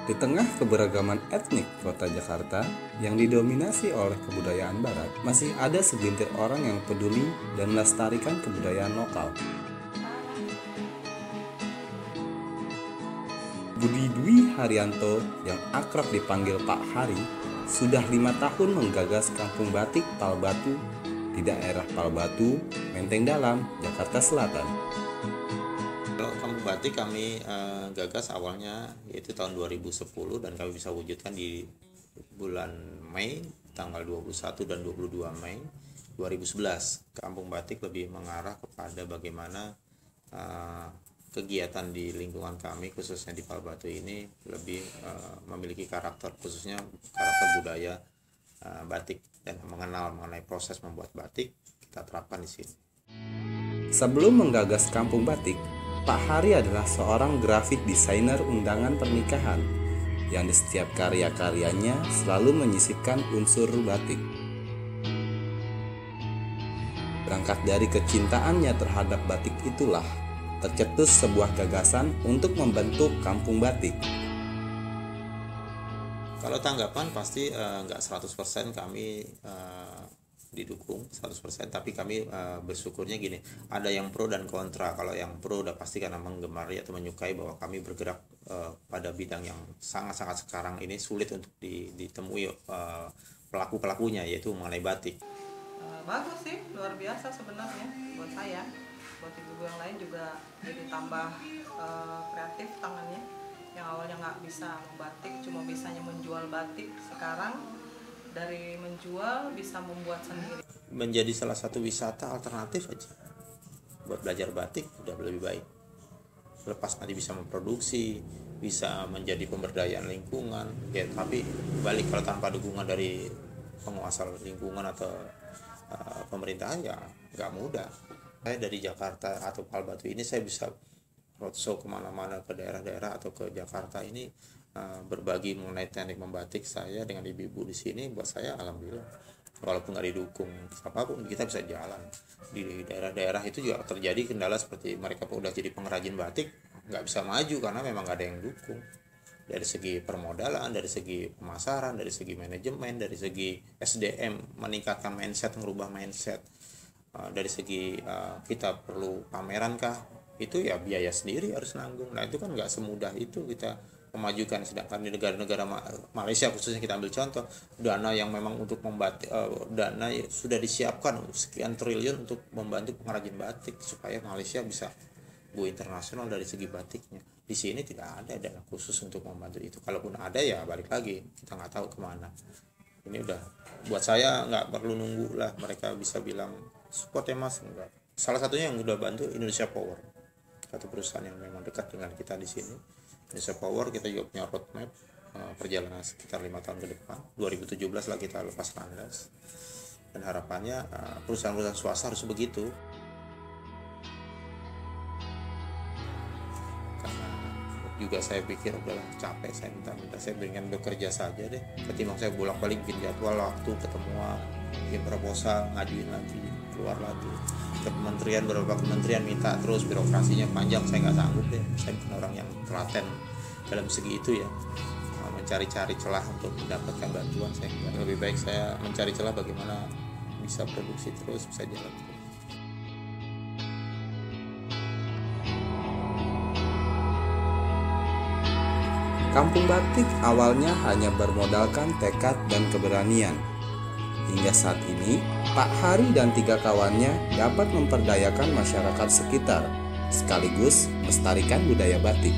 Di tengah keberagaman etnik kota Jakarta yang didominasi oleh kebudayaan barat, masih ada segelintir orang yang peduli dan melestarikan kebudayaan lokal. Budi Dwi Haryanto yang akrab dipanggil Pak Hari sudah 5 tahun menggagas Kampung Batik Palbatu di daerah Palbatu, Menteng Dalam, Jakarta Selatan. Kalau Kampung Batik kami gagas awalnya yaitu tahun 2010 dan kami bisa wujudkan di bulan Mei tanggal 21 dan 22 Mei 2011. Kampung Batik lebih mengarah kepada bagaimana kegiatan di lingkungan kami khususnya di Palbatu ini lebih memiliki karakter, khususnya karakter budaya batik dan mengenal mengenai proses membuat batik kita terapkan di sini. Sebelum menggagas Kampung Batik, Pak Hari adalah seorang grafik desainer undangan pernikahan yang di setiap karya-karyanya selalu menyisipkan unsur batik. Berangkat dari kecintaannya terhadap batik itulah tercetus sebuah gagasan untuk membentuk Kampung Batik. Kalau tanggapan pasti nggak 100% kami didukung 100%, tapi kami bersyukurnya gini, ada yang pro dan kontra. Kalau yang pro udah pasti karena menggemari atau menyukai bahwa kami bergerak pada bidang yang sangat-sangat sekarang ini sulit untuk ditemui pelaku-pelakunya, yaitu mengenai batik. Bagus sih, luar biasa sebenarnya buat saya. Buat ibu yang lain juga jadi tambah kreatif tangannya. Yang awalnya nggak bisa membatik, cuma bisanya menjual batik, sekarang dari menjual bisa membuat sendiri. Menjadi salah satu wisata alternatif aja buat belajar batik udah lebih baik. Lepas nanti bisa memproduksi, bisa menjadi pemberdayaan lingkungan, ya tapi balik kalau tanpa dukungan dari penguasa lingkungan atau pemerintahan ya nggak mudah. Saya dari Jakarta atau Palbatu ini saya bisa roadshow kemana-mana ke daerah-daerah atau ke Jakarta ini berbagi mengenai teknik membatik saya dengan ibu-ibu di sini. Buat saya alhamdulillah, walaupun nggak didukung siapapun kita bisa jalan. Di daerah-daerah itu juga terjadi kendala seperti mereka udah jadi pengrajin batik nggak bisa maju karena memang nggak ada yang dukung dari segi permodalan, dari segi pemasaran, dari segi manajemen, dari segi SDM, meningkatkan mindset, merubah mindset. Dari segi kita perlu pameran kah, itu ya biaya sendiri harus nanggung. Nah itu kan nggak semudah itu kita memajukan. Sedangkan di negara-negara Malaysia khususnya kita ambil contoh, dana yang memang untuk membatik, dana sudah disiapkan sekian triliun untuk membantu pengrajin batik supaya Malaysia bisa go internasional dari segi batiknya. Di sini tidak ada dana khusus untuk membantu itu. Kalaupun ada ya balik lagi kita nggak tahu kemana. Ini udah buat saya nggak perlu nunggu lah mereka bisa bilang support ya mas, enggak. Salah satunya yang udah bantu Indonesia Power, satu perusahaan yang memang dekat dengan kita di sini. Indonesia Power kita juga punya roadmap perjalanan sekitar 5 tahun ke depan. 2017 lah kita lepas landas dan harapannya perusahaan-perusahaan swasta harus begitu. Karena juga saya pikir udahlah capek, saya minta saya pengen bekerja saja deh ketimbang saya bolak-balik bikin jadwal waktu ketemuan, bikin proposal, ngajuin lagi, keluar lagi ke kementerian, beberapa kementerian minta terus, birokrasinya panjang, saya nggak sanggup deh. Saya bukan orang yang telaten dalam segi itu ya, mencari-cari celah untuk mendapatkan bantuan. Saya lebih baik saya mencari celah bagaimana bisa produksi terus, bisa jalan terus. Kampung Batik awalnya hanya bermodalkan tekad dan keberanian. Hingga saat ini, Pak Hari dan 3 kawannya dapat memperdayakan masyarakat sekitar, sekaligus melestarikan budaya batik.